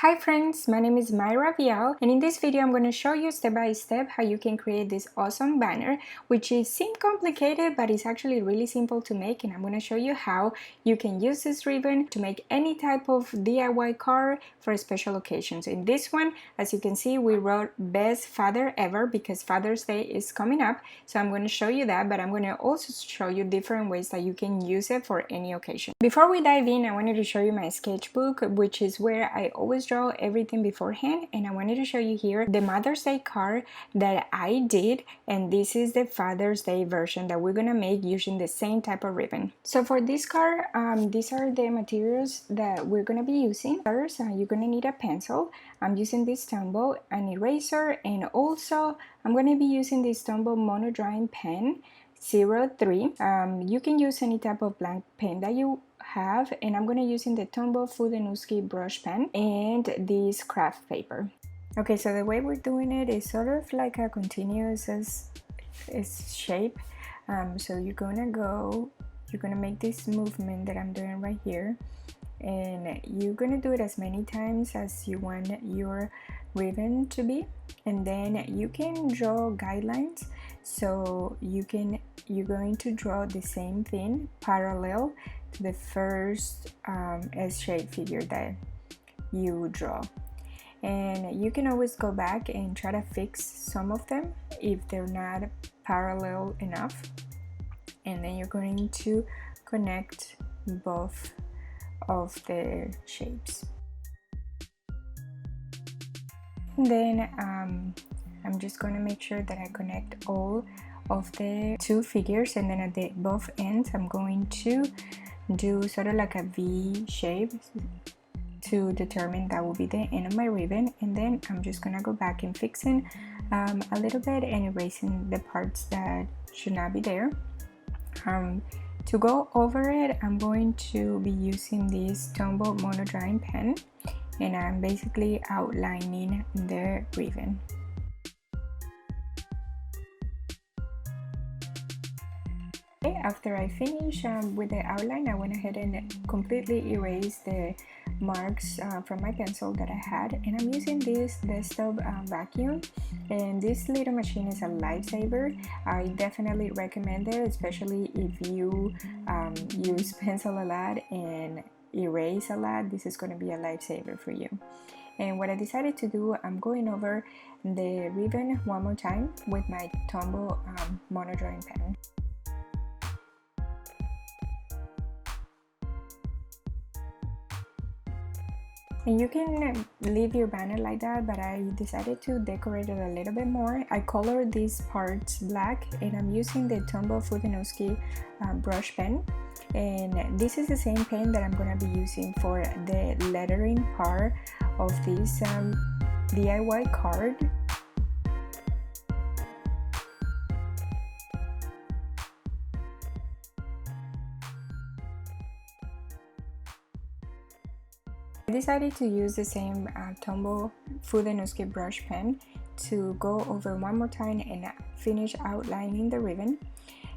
Hi friends, my name is Vial, and in this video I'm going to show you step by step how you can create this awesome banner, which seems complicated but it's actually really simple to make, and I'm going to show you how you can use this ribbon to make any type of DIY card for special occasions. In this one, as you can see, we wrote best father ever because Father's Day is coming up, so I'm going to show you that, but I'm going to also show you different ways that you can use it for any occasion. Before we dive in, I wanted to show you my sketchbook, which is where I always draw everything beforehand, and I wanted to show you here the Mother's Day card that I did, and this is the Father's Day version that we're gonna make using the same type of ribbon. So for this card, these are the materials that we're gonna be using. First, you're gonna need a pencil. I'm using this Tombow, an eraser, and also I'm gonna be using this Tombow mono drawing pen 03. You can use any type of blank pen that you have, and I'm going to using the Tombow Fudenuski brush pen and this craft paper. Okay, so the way we're doing it is sort of like a continuous shape. So you're gonna make this movement that I'm doing right here, and you're gonna do it as many times as you want your ribbon to be, and then you can draw guidelines. So you're going to draw the same thing parallel to the first S-shaped figure that you draw, and you can always go back and try to fix some of them if they're not parallel enough, and then you're going to connect both of the shapes. And then I'm just going to make sure that I connect all of the two figures, and then at the both ends I'm going to do sort of like a V shape to determine that will be the end of my ribbon, and then I'm just gonna go back and fixing a little bit and erasing the parts that should not be there. To go over it, I'm going to be using this Tombow mono drawing pen, and I'm basically outlining the ribbon. After I finish with the outline, I went ahead and completely erased the marks from my pencil that I had, and I'm using this desktop vacuum, and this little machine is a lifesaver. I definitely recommend it, especially if you use pencil a lot and erase a lot. This is going to be a lifesaver for you. And what I decided to do, I'm going over the ribbon one more time with my Tombow mono drawing pen. And you can leave your banner like that, but I decided to decorate it a little bit more. I colored these parts black, and I'm using the Tombow Fudenuski brush pen. And this is the same pen that I'm going to be using for the lettering part of this DIY card. I decided to use the same Tombow Fudenuski brush pen to go over one more time and finish outlining the ribbon.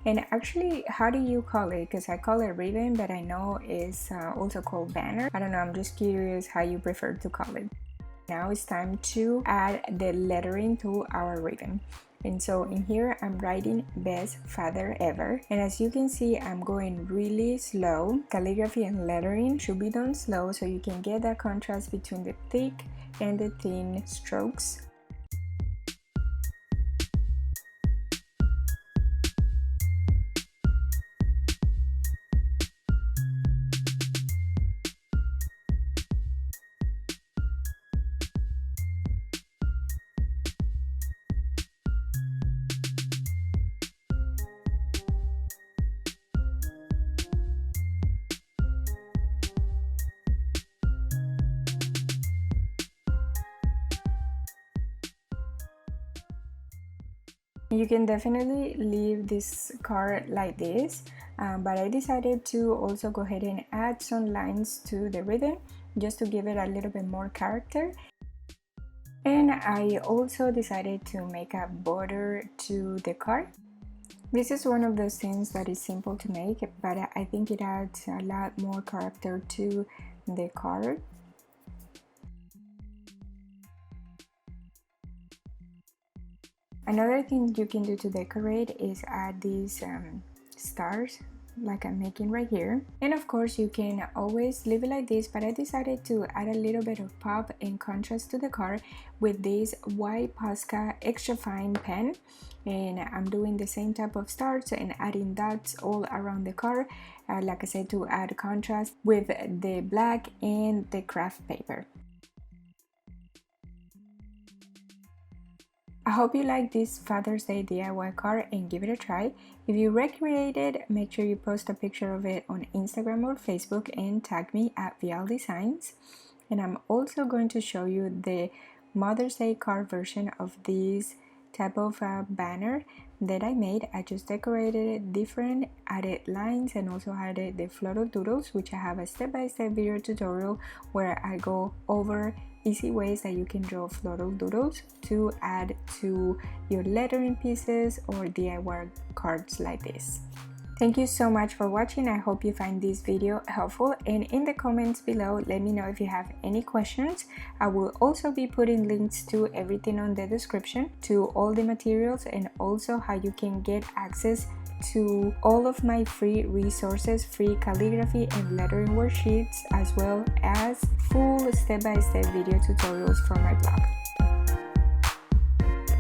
And actually, how do you call it? Because I call it ribbon, but I know it's also called banner. I don't know, I'm just curious how you prefer to call it. Now it's time to add the lettering to our ribbon. And so in here I'm writing best father ever, and as you can see I'm going really slow. Calligraphy and lettering should be done slow so you can get that contrast between the thick and the thin strokes. You can definitely leave this card like this, but I decided to also go ahead and add some lines to the ribbon just to give it a little bit more character. And I also decided to make a border to the card. This is one of those things that is simple to make, but I think it adds a lot more character to the card. Another thing you can do to decorate is add these stars like I'm making right here. And of course you can always leave it like this, but I decided to add a little bit of pop and contrast to the card with this white Posca extra fine pen. And I'm doing the same type of stars and adding dots all around the card, like I said, to add contrast with the black and the craft paper. I hope you like this Father's Day DIY card and give it a try. If you recreate it, make sure you post a picture of it on Instagram or Facebook and tag me at Vial Designs. And I'm also going to show you the Mother's Day card version of this type of banner that I made. I just decorated it different, added lines, and also added the floral doodles, which I have a step-by-step video tutorial where I go over easy ways that you can draw floral doodles to add to your lettering pieces or DIY cards like this. Thank you so much for watching. I hope you find this video helpful, and in the comments below let me know if you have any questions. I will also be putting links to everything on the description, to all the materials, and also how you can get access to all of my free resources, free calligraphy and lettering worksheets, as well as full step-by-step video tutorials from my blog.